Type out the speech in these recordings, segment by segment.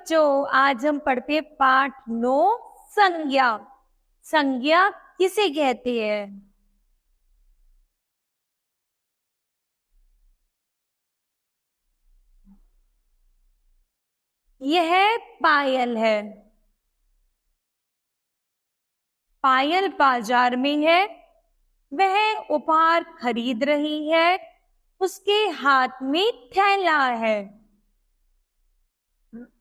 बच्चों, आज हम पढ़ते पाठ 9 संज्ञा। संज्ञा किसे कहते हैं? यह पायल है। पायल बाजार में है, वह उपहार खरीद रही है, उसके हाथ में थैला है।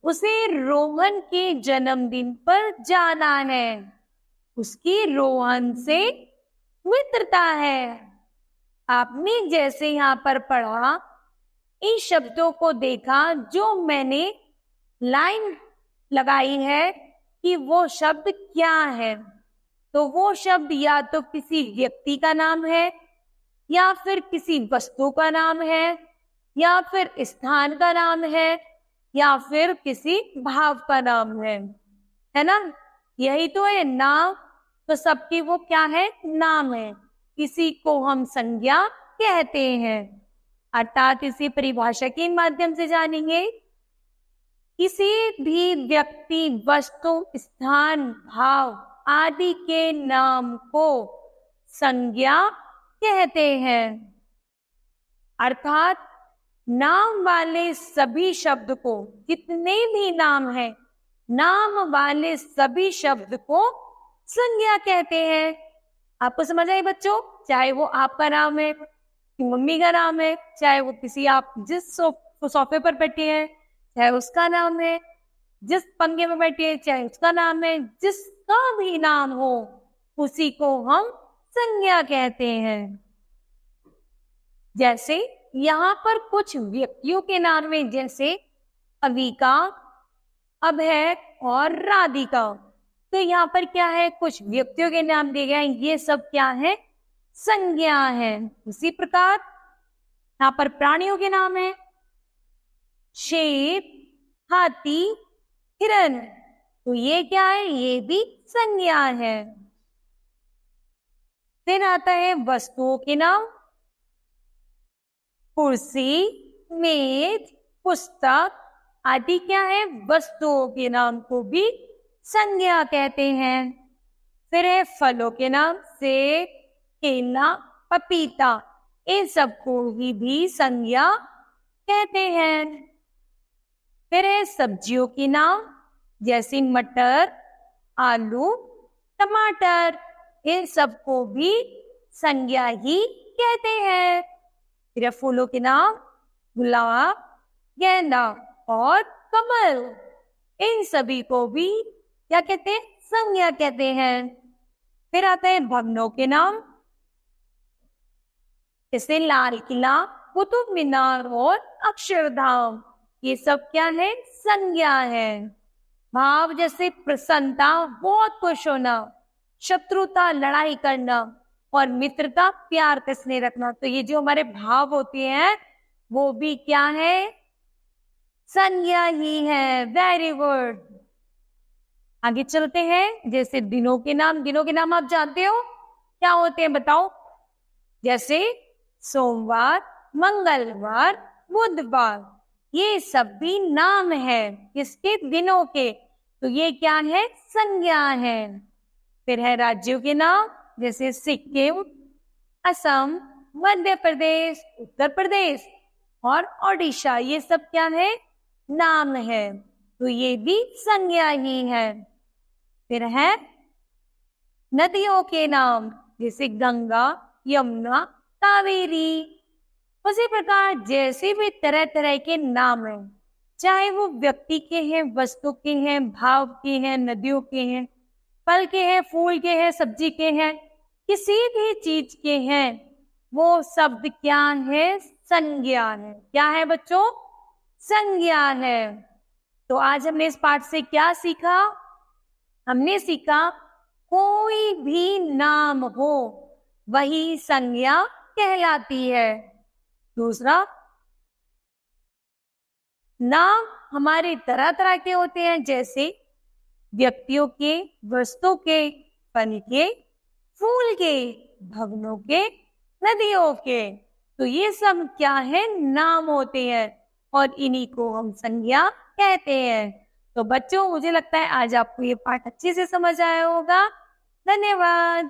उसे रोहन के जन्मदिन पर जाना है, उसकी रोहन से मित्रता है। आपने जैसे यहाँ पर पढ़ा, इन शब्दों को देखा, जो मैंने लाइन लगाई है कि वो शब्द क्या है, तो वो शब्द या तो किसी व्यक्ति का नाम है, या फिर किसी वस्तु का नाम है, या फिर स्थान का नाम है, या फिर किसी भाव का नाम है ना? यही तो है नाम। तो सबकी वो क्या है? नाम है। किसी को हम संज्ञा कहते हैं। अर्थात इसी परिभाषा के माध्यम से जानेंगे। किसी भी व्यक्ति, वस्तु, स्थान, भाव आदि के नाम को संज्ञा कहते हैं। अर्थात नाम वाले सभी शब्द को, जितने भी नाम हैं, नाम वाले सभी शब्द को संज्ञा कहते हैं। आपको समझ आई बच्चों? चाहे वो आपका नाम है, मम्मी का नाम है, चाहे वो किसी आप जिस सोफे पर बैठे हैं चाहे उसका नाम है, जिस पंखे में बैठे हैं चाहे उसका नाम है, जिसका भी नाम हो उसी को हम संज्ञा कहते हैं। जैसे यहाँ पर कुछ व्यक्तियों के नाम है, जैसे अविका, अभय और राधिका। तो यहाँ पर क्या है? कुछ व्यक्तियों के नाम दिए गए, ये सब क्या है? संज्ञा है। उसी प्रकार यहाँ पर प्राणियों के नाम है, शेर, हाथी, हिरन। तो ये क्या है? ये भी संज्ञा है। फिर आता है वस्तुओं के नाम, कुर्सी, मेज, पुस्तक आदि क्या है? वस्तुओं के नाम को भी संज्ञा कहते हैं। फिर है फलों के नाम, सेब, केला, पपीता, इन सबको भी संज्ञा कहते हैं। फिर है सब्जियों के नाम, जैसे मटर, आलू, टमाटर, इन सबको भी संज्ञा ही कहते हैं। फिर फूलों के नाम, गुलाब, गेंदा और कमल, इन सभी को भी क्या कहते हैं? संज्ञा कहते हैं। फिर आता है भवनों के नाम, जैसे लाल किला, कुतुब मीनार और अक्षरधाम, ये सब क्या है? संज्ञा है। भाव जैसे प्रसन्नता, बहुत खुश होना, शत्रुता, लड़ाई करना, और मित्रता, प्यार का स्नेह रखना। तो ये जो हमारे भाव होते हैं वो भी क्या है? संज्ञा ही है। Very good. आगे चलते हैं। जैसे दिनों के नाम, दिनों के नाम आप जानते हो क्या होते हैं? बताओ। जैसे सोमवार, मंगलवार, बुधवार, ये सब भी नाम है किसके? दिनों के। तो ये क्या है? संज्ञा है। फिर है राज्यों के नाम, जैसे सिक्किम, असम, मध्य प्रदेश, उत्तर प्रदेश और ओडिशा, ये सब क्या है? नाम है। तो ये भी संज्ञा ही है। फिर है नदियों के नाम, जैसे गंगा, यमुना, कावेरी। उसी प्रकार जैसे भी तरह तरह के नाम हैं, चाहे वो व्यक्ति के हैं, वस्तु के हैं, भाव के हैं, नदियों के हैं, फल के हैं, फूल के हैं, सब्जी के हैं, किसी भी चीज के हैं, वो शब्द क्या है? संज्ञा है। क्या है बच्चों? संज्ञा है। तो आज हमने इस पाठ से क्या सीखा? हमने सीखा कोई भी नाम हो वही संज्ञा कहलाती है। दूसरा, नाम हमारे तरह तरह के होते हैं, जैसे व्यक्तियों के, वस्तु के, फल के, फूल के, भवनों के, नदियों के। तो ये सब क्या है? नाम होते हैं और इन्हीं को हम संज्ञा कहते हैं। तो बच्चों, मुझे लगता है आज आपको ये पाठ अच्छे से समझ आया होगा। धन्यवाद।